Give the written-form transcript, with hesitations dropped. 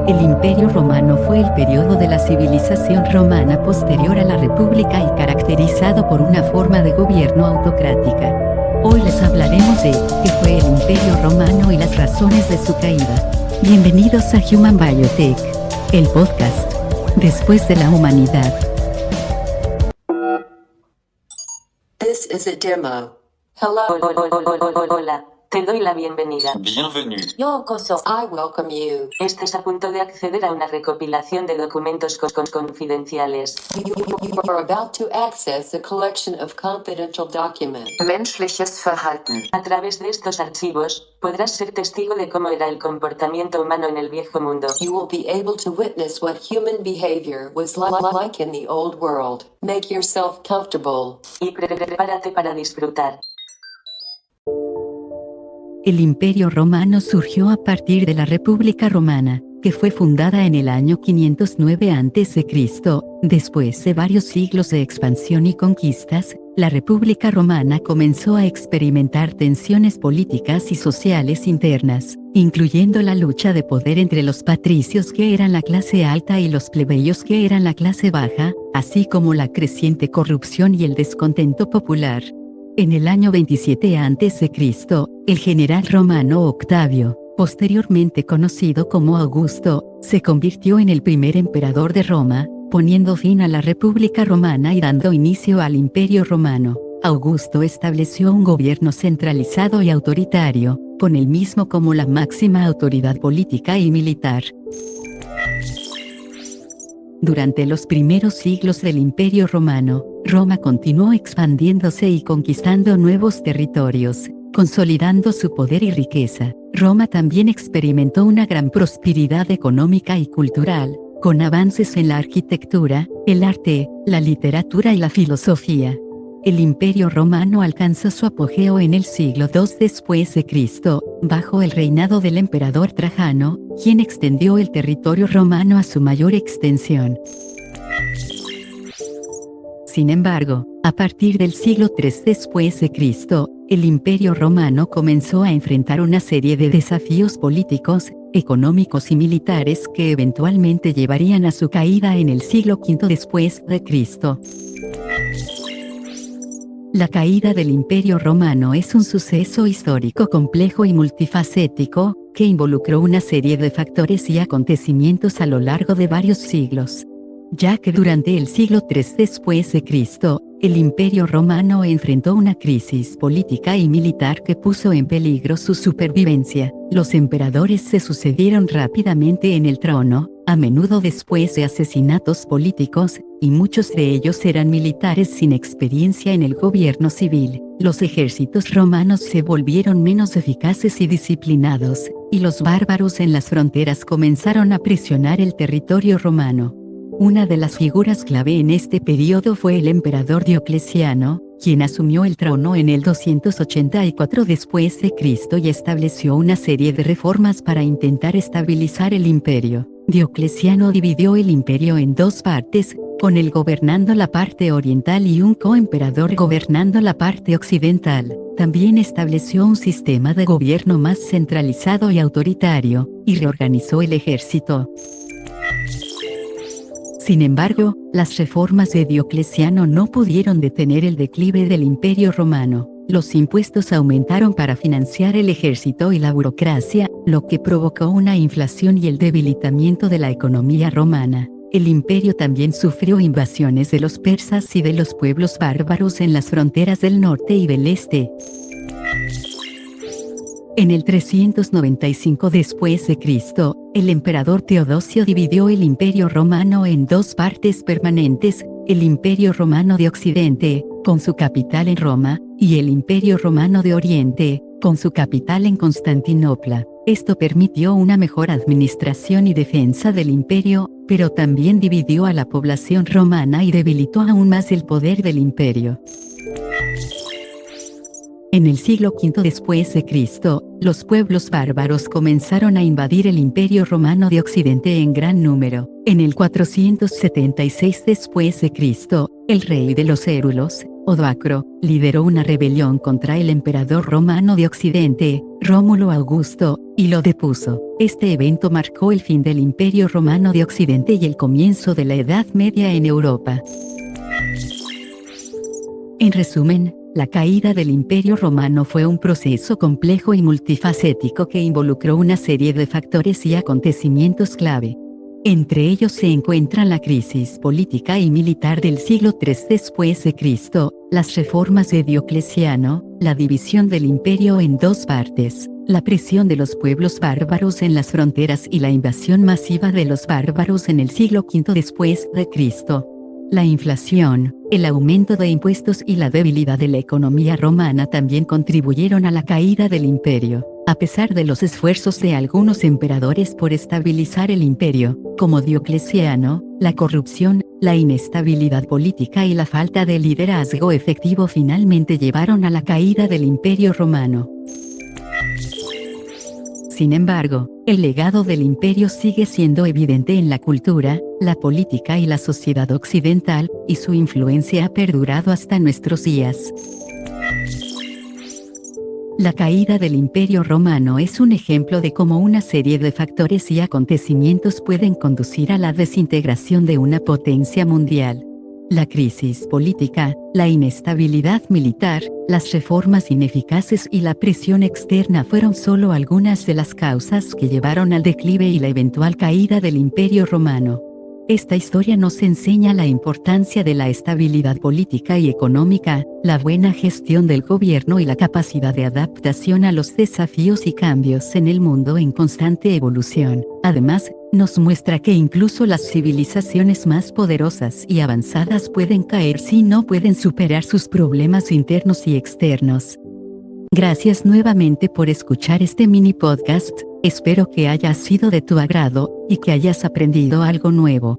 El Imperio Romano fue el periodo de la civilización romana posterior a la República y caracterizado por una forma de gobierno autocrática. Hoy les hablaremos de qué fue el Imperio Romano y las razones de su caída. Bienvenidos a Human Biotech, el podcast después de la humanidad. This is a demo. Hola, te doy la bienvenida. Bienvenue. I welcome you. Estés a punto de acceder a una recopilación de documentos confidenciales. You are about to access a collection of confidential documents. Menschliches Verhalten. A través de estos archivos, podrás ser testigo de cómo era el comportamiento humano en el viejo mundo. You will be able to witness what human behavior was like in the old world. Make yourself comfortable. Y prepárate para disfrutar. El Imperio Romano surgió a partir de la República Romana, que fue fundada en el año 509 a.C. Después de varios siglos de expansión y conquistas, la República Romana comenzó a experimentar tensiones políticas y sociales internas, incluyendo la lucha de poder entre los patricios que eran la clase alta y los plebeyos que eran la clase baja, así como la creciente corrupción y el descontento popular. En el año 27 a.C., el general romano Octavio, posteriormente conocido como Augusto, se convirtió en el primer emperador de Roma, poniendo fin a la República Romana y dando inicio al Imperio Romano. Augusto estableció un gobierno centralizado y autoritario, con él mismo como la máxima autoridad política y militar. Durante los primeros siglos del Imperio Romano, Roma continuó expandiéndose y conquistando nuevos territorios, consolidando su poder y riqueza. Roma también experimentó una gran prosperidad económica y cultural, con avances en la arquitectura, el arte, la literatura y la filosofía. El Imperio Romano alcanzó su apogeo en el siglo II después de Cristo, bajo el reinado del emperador Trajano, quien extendió el territorio romano a su mayor extensión. Sin embargo, a partir del siglo III después de Cristo, el Imperio Romano comenzó a enfrentar una serie de desafíos políticos, económicos y militares que eventualmente llevarían a su caída en el siglo V después de Cristo. La caída del Imperio Romano es un suceso histórico complejo y multifacético, que involucró una serie de factores y acontecimientos a lo largo de varios siglos. Ya que durante el siglo III después de Cristo, el Imperio Romano enfrentó una crisis política y militar que puso en peligro su supervivencia. Los emperadores se sucedieron rápidamente en el trono, a menudo después de asesinatos políticos, y muchos de ellos eran militares sin experiencia en el gobierno civil. Los ejércitos romanos se volvieron menos eficaces y disciplinados, y los bárbaros en las fronteras comenzaron a presionar el territorio romano. Una de las figuras clave en este periodo fue el emperador Diocleciano, quien asumió el trono en el 284 después de Cristo y estableció una serie de reformas para intentar estabilizar el imperio. Diocleciano dividió el imperio en dos partes, con él gobernando la parte oriental y un coemperador gobernando la parte occidental. También estableció un sistema de gobierno más centralizado y autoritario, y reorganizó el ejército. Sin embargo, las reformas de Diocleciano no pudieron detener el declive del Imperio Romano. Los impuestos aumentaron para financiar el ejército y la burocracia, lo que provocó una inflación y el debilitamiento de la economía romana. El imperio también sufrió invasiones de los persas y de los pueblos bárbaros en las fronteras del norte y del este. En el 395 después de Cristo, el emperador Teodosio dividió el Imperio Romano en dos partes permanentes, el Imperio Romano de Occidente, con su capital en Roma, y el Imperio Romano de Oriente, con su capital en Constantinopla. Esto permitió una mejor administración y defensa del imperio, pero también dividió a la población romana y debilitó aún más el poder del imperio. En el siglo V después de Cristo, los pueblos bárbaros comenzaron a invadir el Imperio Romano de Occidente en gran número. En el 476 después de Cristo, el rey de los Érulos, Odoacro, lideró una rebelión contra el emperador romano de Occidente, Rómulo Augusto, y lo depuso. Este evento marcó el fin del Imperio Romano de Occidente y el comienzo de la Edad Media en Europa. En resumen, la caída del Imperio Romano fue un proceso complejo y multifacético que involucró una serie de factores y acontecimientos clave. Entre ellos se encuentran la crisis política y militar del siglo III después de Cristo, las reformas de Diocleciano, la división del imperio en dos partes, la presión de los pueblos bárbaros en las fronteras y la invasión masiva de los bárbaros en el siglo V después de Cristo. La inflación, el aumento de impuestos y la debilidad de la economía romana también contribuyeron a la caída del imperio. A pesar de los esfuerzos de algunos emperadores por estabilizar el imperio, como Diocleciano, la corrupción, la inestabilidad política y la falta de liderazgo efectivo finalmente llevaron a la caída del Imperio Romano. Sin embargo, el legado del imperio sigue siendo evidente en la cultura, la política y la sociedad occidental, y su influencia ha perdurado hasta nuestros días. La caída del Imperio Romano es un ejemplo de cómo una serie de factores y acontecimientos pueden conducir a la desintegración de una potencia mundial. La crisis política, la inestabilidad militar, las reformas ineficaces y la presión externa fueron solo algunas de las causas que llevaron al declive y la eventual caída del Imperio Romano. Esta historia nos enseña la importancia de la estabilidad política y económica, la buena gestión del gobierno y la capacidad de adaptación a los desafíos y cambios en el mundo en constante evolución. Además, nos muestra que incluso las civilizaciones más poderosas y avanzadas pueden caer si no pueden superar sus problemas internos y externos. Gracias nuevamente por escuchar este mini podcast, espero que haya sido de tu agrado, y que hayas aprendido algo nuevo.